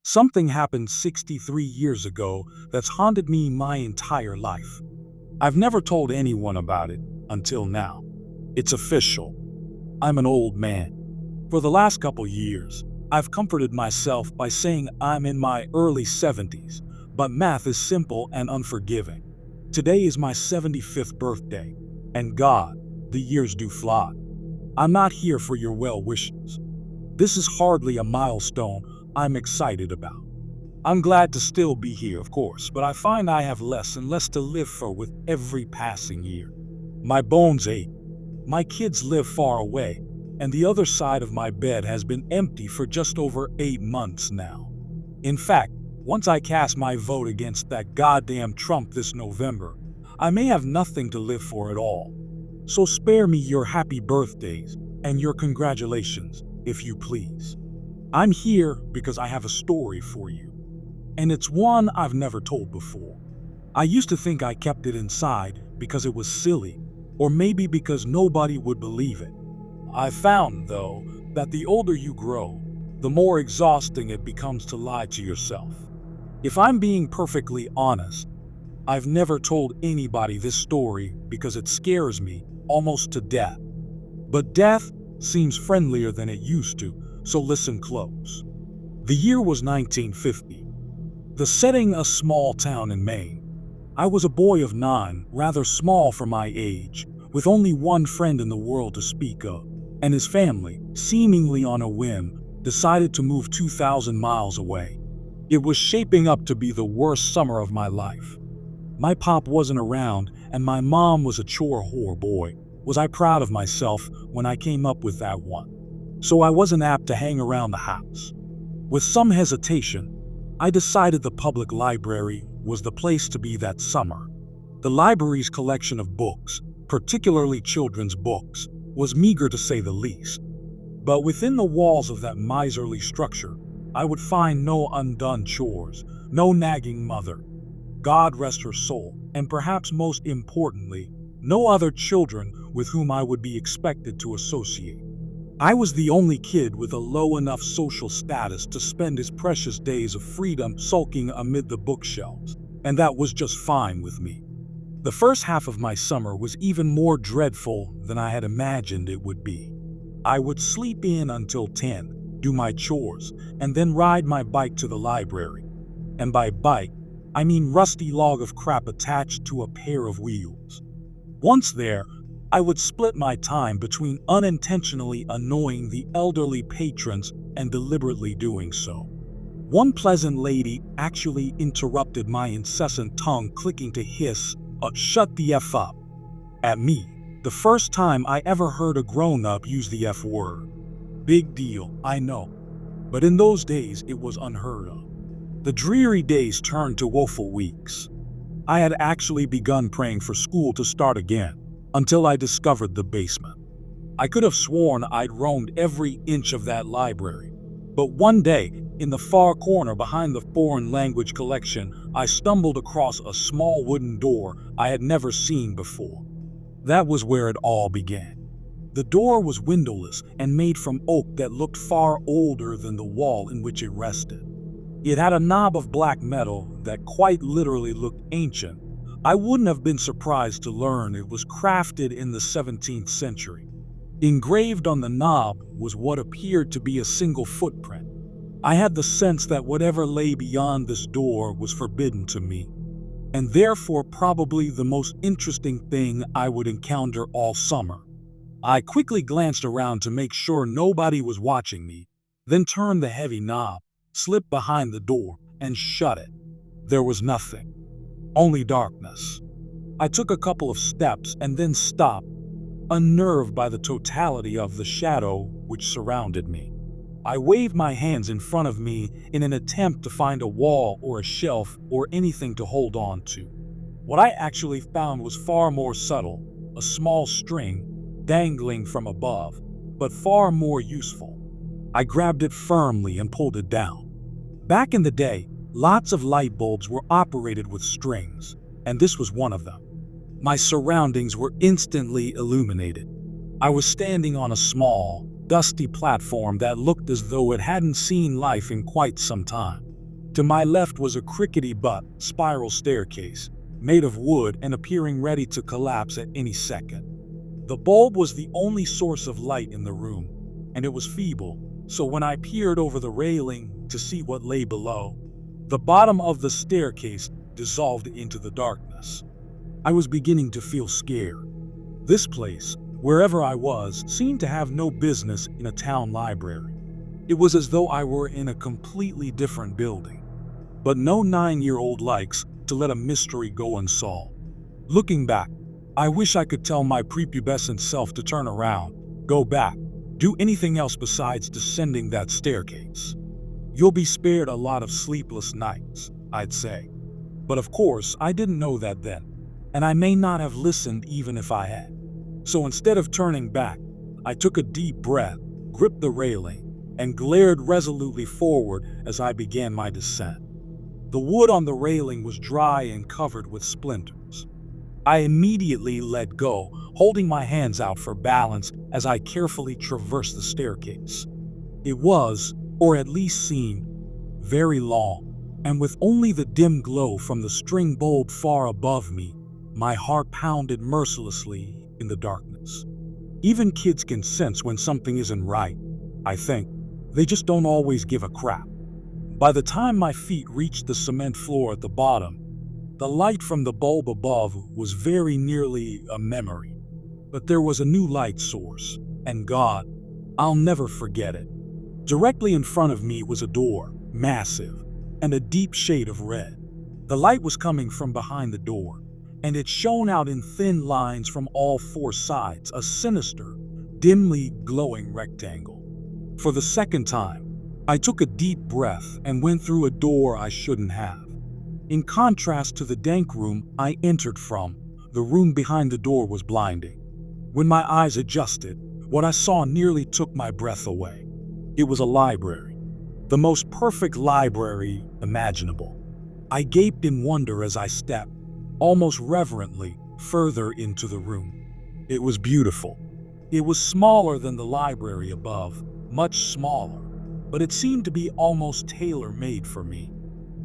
Something happened 63 years ago that's haunted me my entire life. I've never told anyone about it until now. It's official. I'm an old man. For the last couple years, I've comforted myself by saying I'm in my early 70s, but math is simple and unforgiving. Today is my 75th birthday, and God, the years do fly. I'm not here for your well wishes. This is hardly a milestone I'm excited about. I'm glad to still be here, of course, but I find I have less and less to live for with every passing year. My bones ache. My kids live far away, and the other side of my bed has been empty for just over 8 months now. In fact, once I cast my vote against that goddamn Trump this November, I may have nothing to live for at all. So spare me your happy birthdays and your congratulations, if you please. I'm here because I have a story for you, and it's one I've never told before. I used to think I kept it inside because it was silly, or maybe because nobody would believe it. I found, though, that the older you grow, the more exhausting it becomes to lie to yourself. If I'm being perfectly honest, I've never told anybody this story because it scares me almost to death. But death seems friendlier than it used to, so listen close. The year was 1950. The setting, a small town in Maine. I was a boy of 9, rather small for my age, with only one friend in the world to speak of, and his family, seemingly on a whim, decided to move 2,000 miles away. It was shaping up to be the worst summer of my life. My pop wasn't around, and my mom was a chore whore. Boy, was I proud of myself when I came up with that one. So I wasn't apt to hang around the house. With some hesitation, I decided the public library was the place to be that summer. The library's collection of books, particularly children's books, was meager to say the least. But within the walls of that miserly structure, I would find no undone chores, no nagging mother, God rest her soul, and perhaps most importantly, no other children with whom I would be expected to associate. I was the only kid with a low enough social status to spend his precious days of freedom sulking amid the bookshelves, and that was just fine with me. The first half of my summer was even more dreadful than I had imagined it would be. I would sleep in until 10, do my chores, and then ride my bike to the library. And by bike, I mean rusty log of crap attached to a pair of wheels. Once there, I would split my time between unintentionally annoying the elderly patrons and deliberately doing so. One pleasant lady actually interrupted my incessant tongue clicking to hiss, "Shut the F up," at me, the first time I ever heard a grown-up use the F word. Big deal, I know. But in those days, it was unheard of. The dreary days turned to woeful weeks. I had actually begun praying for school to start again, until I discovered the basement. I could have sworn I'd roamed every inch of that library. But one day, in the far corner behind the foreign language collection, I stumbled across a small wooden door I had never seen before. That was where it all began. The door was windowless and made from oak that looked far older than the wall in which it rested. It had a knob of black metal that quite literally looked ancient. I wouldn't have been surprised to learn it was crafted in the 17th century. Engraved on the knob was what appeared to be a single footprint. I had the sense that whatever lay beyond this door was forbidden to me, and therefore probably the most interesting thing I would encounter all summer. I quickly glanced around to make sure nobody was watching me, then turned the heavy knob, slipped behind the door, and shut it. There was nothing. Only darkness. I took a couple of steps and then stopped, unnerved by the totality of the shadow which surrounded me. I waved my hands in front of me in an attempt to find a wall or a shelf or anything to hold on to. What I actually found was far more subtle, a small string dangling from above, but far more useful. I grabbed it firmly and pulled it down. Back in the day, lots of light bulbs were operated with strings, and this was one of them. My surroundings were instantly illuminated. I was standing on a small, dusty platform that looked as though it hadn't seen life in quite some time. To my left was a crickety-butt spiral staircase, made of wood and appearing ready to collapse at any second. The bulb was the only source of light in the room, and it was feeble, so when I peered over the railing to see what lay below, the bottom of the staircase dissolved into the darkness. I was beginning to feel scared. This place, wherever I was, seemed to have no business in a town library. It was as though I were in a completely different building. But no 9-year-old likes to let a mystery go unsolved. Looking back, I wish I could tell my prepubescent self to turn around, go back, do anything else besides descending that staircase. You'll be spared a lot of sleepless nights, I'd say. But of course, I didn't know that then, and I may not have listened even if I had. So instead of turning back, I took a deep breath, gripped the railing, and glared resolutely forward as I began my descent. The wood on the railing was dry and covered with splinters. I immediately let go, holding my hands out for balance as I carefully traversed the staircase. It was, or at least seemed, very long, and with only the dim glow from the string bulb far above me, my heart pounded mercilessly in the darkness. Even kids can sense when something isn't right, I think. They just don't always give a crap. By the time my feet reached the cement floor at the bottom, the light from the bulb above was very nearly a memory. But there was a new light source, and God, I'll never forget it. Directly in front of me was a door, massive, and a deep shade of red. The light was coming from behind the door, and it shone out in thin lines from all four sides, a sinister, dimly glowing rectangle. For the second time, I took a deep breath and went through a door I shouldn't have. In contrast to the dank room I entered from, the room behind the door was blinding. When my eyes adjusted, what I saw nearly took my breath away. It was a library, the most perfect library imaginable. I gaped in wonder as I stepped, almost reverently, further into the room. It was beautiful. It was smaller than the library above, much smaller, but it seemed to be almost tailor-made for me.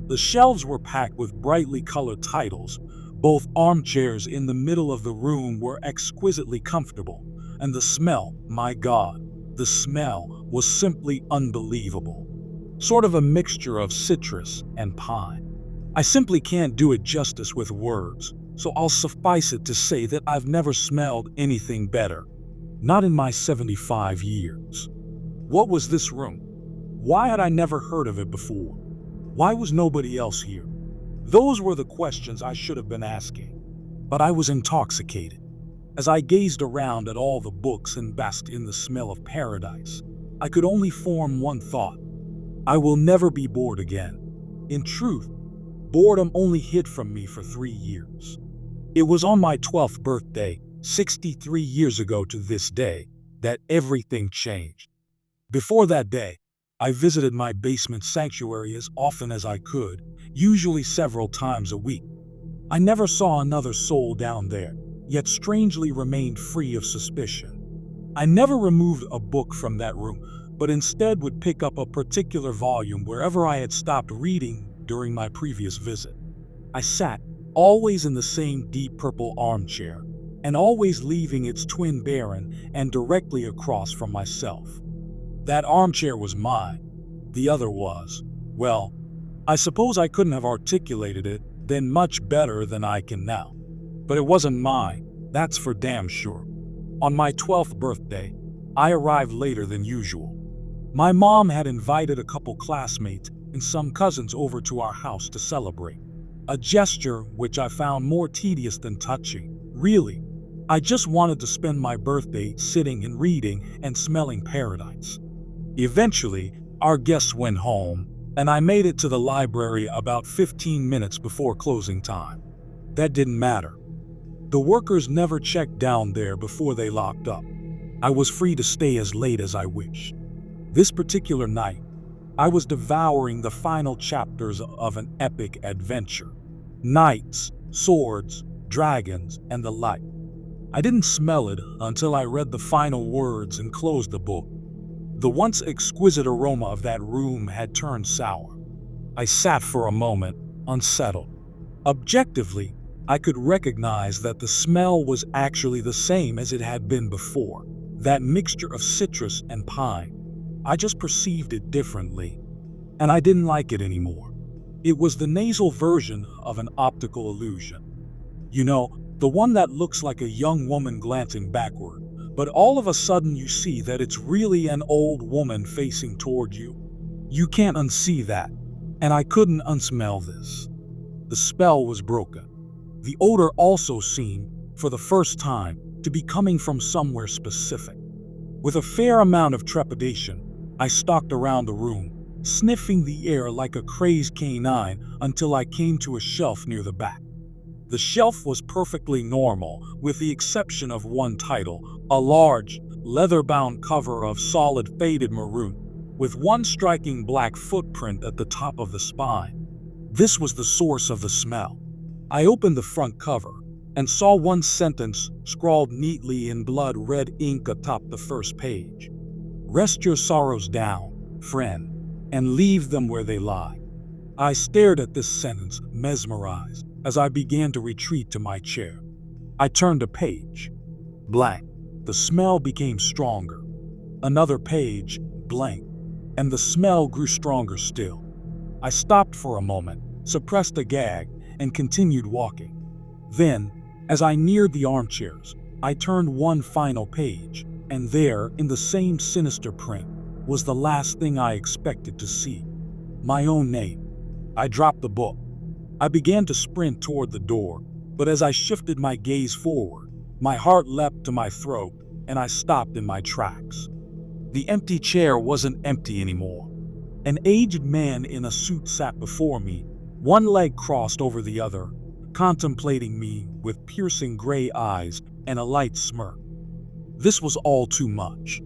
The shelves were packed with brightly colored titles. Both armchairs in the middle of the room were exquisitely comfortable, and the smell, my God, the smell was simply unbelievable. Sort of a mixture of citrus and pine. I simply can't do it justice with words, so I'll suffice it to say that I've never smelled anything better. Not in my 75 years. What was this room? Why had I never heard of it before? Why was nobody else here? Those were the questions I should have been asking. But I was intoxicated. As I gazed around at all the books and basked in the smell of paradise, I could only form one thought. I will never be bored again. In truth, boredom only hid from me for 3 years. It was on my 12th birthday, 63 years ago to this day, that everything changed. Before that day, I visited my basement sanctuary as often as I could, usually several times a week. I never saw another soul down there, yet strangely remained free of suspicion. I never removed a book from that room, but instead would pick up a particular volume wherever I had stopped reading during my previous visit. I sat, always in the same deep purple armchair, and always leaving its twin barren and directly across from myself. That armchair was mine. The other was, well, I suppose I couldn't have articulated it then much better than I can now. But it wasn't mine, that's for damn sure. On my 12th birthday, I arrived later than usual. My mom had invited a couple classmates and some cousins over to our house to celebrate. A gesture which I found more tedious than touching. Really, I just wanted to spend my birthday sitting and reading and smelling paradise. Eventually, our guests went home, and I made it to the library about 15 minutes before closing time. That didn't matter. The workers never checked down there before they locked up. I was free to stay as late as I wished. This particular night, I was devouring the final chapters of an epic adventure. Knights, swords, dragons, and the like. I didn't smell it until I read the final words and closed the book. The once exquisite aroma of that room had turned sour. I sat for a moment, unsettled. Objectively, I could recognize that the smell was actually the same as it had been before, that mixture of citrus and pine. I just perceived it differently, and I didn't like it anymore. It was the nasal version of an optical illusion. You know, the one that looks like a young woman glancing backward, but all of a sudden you see that it's really an old woman facing toward you. You can't unsee that, and I couldn't unsmell this. The spell was broken. The odor also seemed, for the first time, to be coming from somewhere specific. With a fair amount of trepidation, I stalked around the room, sniffing the air like a crazed canine until I came to a shelf near the back. The shelf was perfectly normal, with the exception of one title, a large, leather-bound cover of solid faded maroon, with one striking black footprint at the top of the spine. This was the source of the smell. I opened the front cover and saw one sentence scrawled neatly in blood-red ink atop the first page. "Rest your sorrows down, friend, and leave them where they lie." I stared at this sentence, mesmerized, as I began to retreat to my chair. I turned a page. Blank. The smell became stronger. Another page, blank, and the smell grew stronger still. I stopped for a moment, suppressed a gag, and continued walking. Then, as I neared the armchairs, I turned one final page, and there, in the same sinister print, was the last thing I expected to see. My own name. I dropped the book. I began to sprint toward the door, but as I shifted my gaze forward, my heart leapt to my throat, and I stopped in my tracks. The empty chair wasn't empty anymore. An aged man in a suit sat before me, one leg crossed over the other, contemplating me with piercing gray eyes and a light smirk. This was all too much.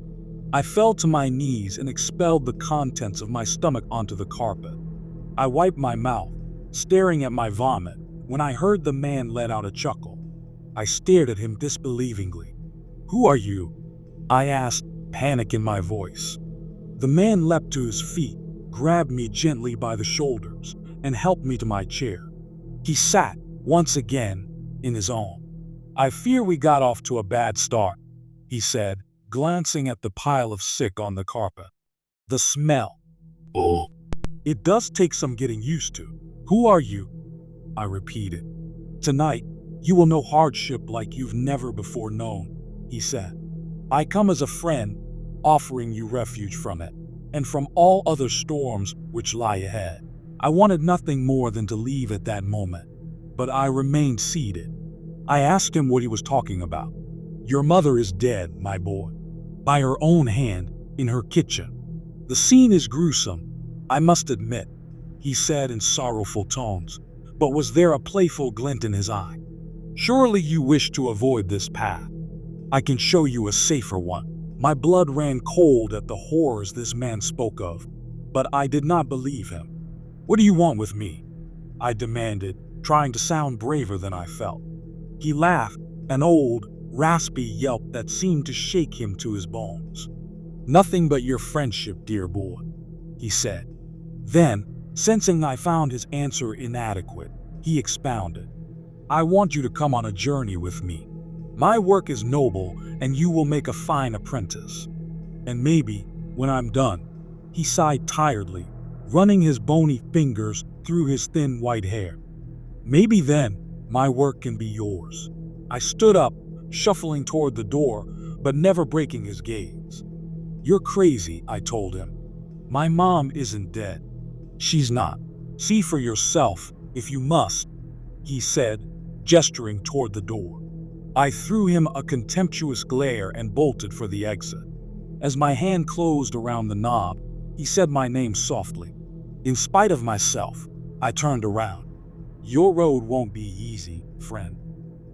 I fell to my knees and expelled the contents of my stomach onto the carpet. I wiped my mouth, staring at my vomit, when I heard the man let out a chuckle. I stared at him disbelievingly. "Who are you?" I asked, panic in my voice. The man leapt to his feet, grabbed me gently by the shoulders, and helped me to my chair. He sat, once again, in his own. "I fear we got off to a bad start," he said, glancing at the pile of sick on the carpet. "The smell. Oh. It does take some getting used to." "Who are you?" I repeated. "Tonight, you will know hardship like you've never before known," he said. "I come as a friend, offering you refuge from it, and from all other storms which lie ahead." I wanted nothing more than to leave at that moment, but I remained seated. I asked him what he was talking about. "Your mother is dead, my boy. By her own hand, in her kitchen. The scene is gruesome, I must admit," he said in sorrowful tones, but was there a playful glint in his eye? "Surely you wish to avoid this path. I can show you a safer one." My blood ran cold at the horrors this man spoke of, but I did not believe him. "What do you want with me?" I demanded, trying to sound braver than I felt. He laughed, an old, raspy yelp that seemed to shake him to his bones. "Nothing but your friendship, dear boy," he said. Then, sensing I found his answer inadequate, he expounded. "I want you to come on a journey with me. My work is noble, and you will make a fine apprentice. And maybe, when I'm done," he sighed tiredly, running his bony fingers through his thin white hair, "maybe then, my work can be yours." I stood up, shuffling toward the door, but never breaking his gaze. "You're crazy," I told him. "My mom isn't dead." "She's not. See for yourself, if you must," he said, gesturing toward the door. I threw him a contemptuous glare and bolted for the exit. As my hand closed around the knob, he said my name softly. In spite of myself, I turned around. "Your road won't be easy, friend.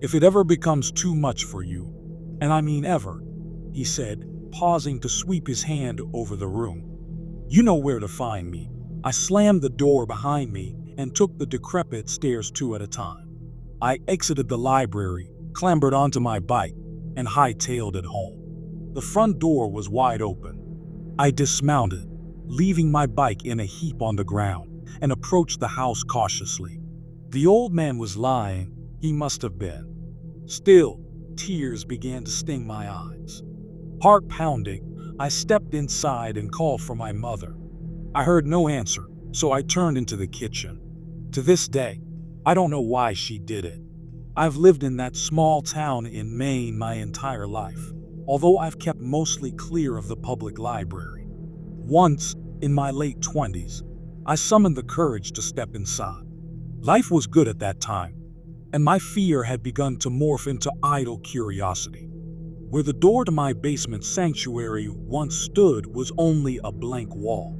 If it ever becomes too much for you, and I mean ever," he said, pausing to sweep his hand over the room, "you know where to find me." I slammed the door behind me and took the decrepit stairs two at a time. I exited the library, clambered onto my bike, and hightailed it home. The front door was wide open. I dismounted, leaving my bike in a heap on the ground, and approached the house cautiously. The old man was lying, he must have been. Still, tears began to sting my eyes. Heart pounding, I stepped inside and called for my mother. I heard no answer, so I turned into the kitchen. To this day, I don't know why she did it. I've lived in that small town in Maine my entire life, although I've kept mostly clear of the public library. Once, in my late 20s, I summoned the courage to step inside. Life was good at that time, and my fear had begun to morph into idle curiosity. Where the door to my basement sanctuary once stood was only a blank wall.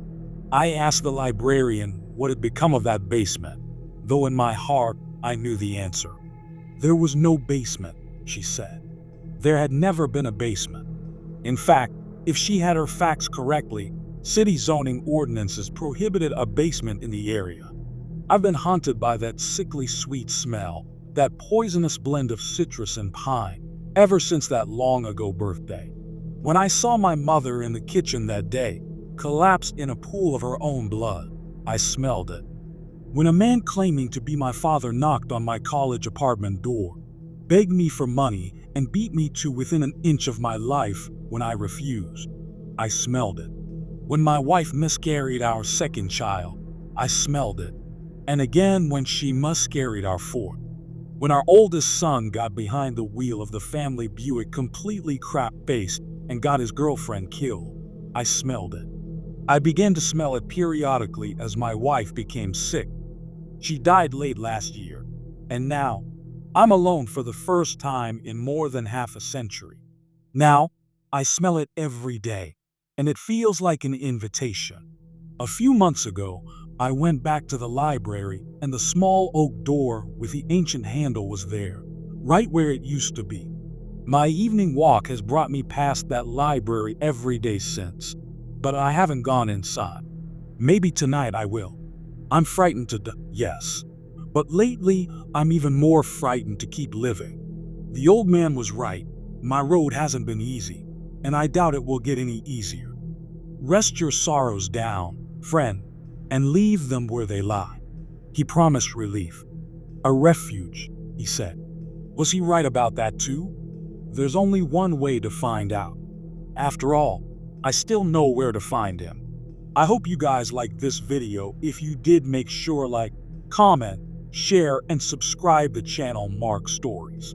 I asked the librarian what had become of that basement, though in my heart I knew the answer. There was no basement, she said. There had never been a basement. In fact, if she had her facts correctly, city zoning ordinances prohibited a basement in the area. I've been haunted by that sickly sweet smell, that poisonous blend of citrus and pine, ever since that long ago birthday. When I saw my mother in the kitchen that day, collapsed in a pool of her own blood, I smelled it. When a man claiming to be my father knocked on my college apartment door, begged me for money, and beat me to within an inch of my life when I refused, I smelled it. When my wife miscarried our second child, I smelled it. And again when she miscarried our fourth. When our oldest son got behind the wheel of the family Buick completely crap-faced and got his girlfriend killed, I smelled it. I began to smell it periodically as my wife became sick. She died late last year, and now I'm alone for the first time in more than half a century. Now, I smell it every day, and it feels like an invitation. A few months ago, I went back to the library, and the small oak door with the ancient handle was there, right where it used to be. My evening walk has brought me past that library every day since, but I haven't gone inside. Maybe tonight I will. I'm frightened to death, yes. But lately, I'm even more frightened to keep living. The old man was right. My road hasn't been easy, and I doubt it will get any easier. Rest your sorrows down, friend, and leave them where they lie. He promised relief. A refuge, he said. Was he right about that too? There's only one way to find out. After all, I still know where to find him. I hope you guys liked this video. If you did, make sure like, comment, share, and subscribe the channel Mark Stories.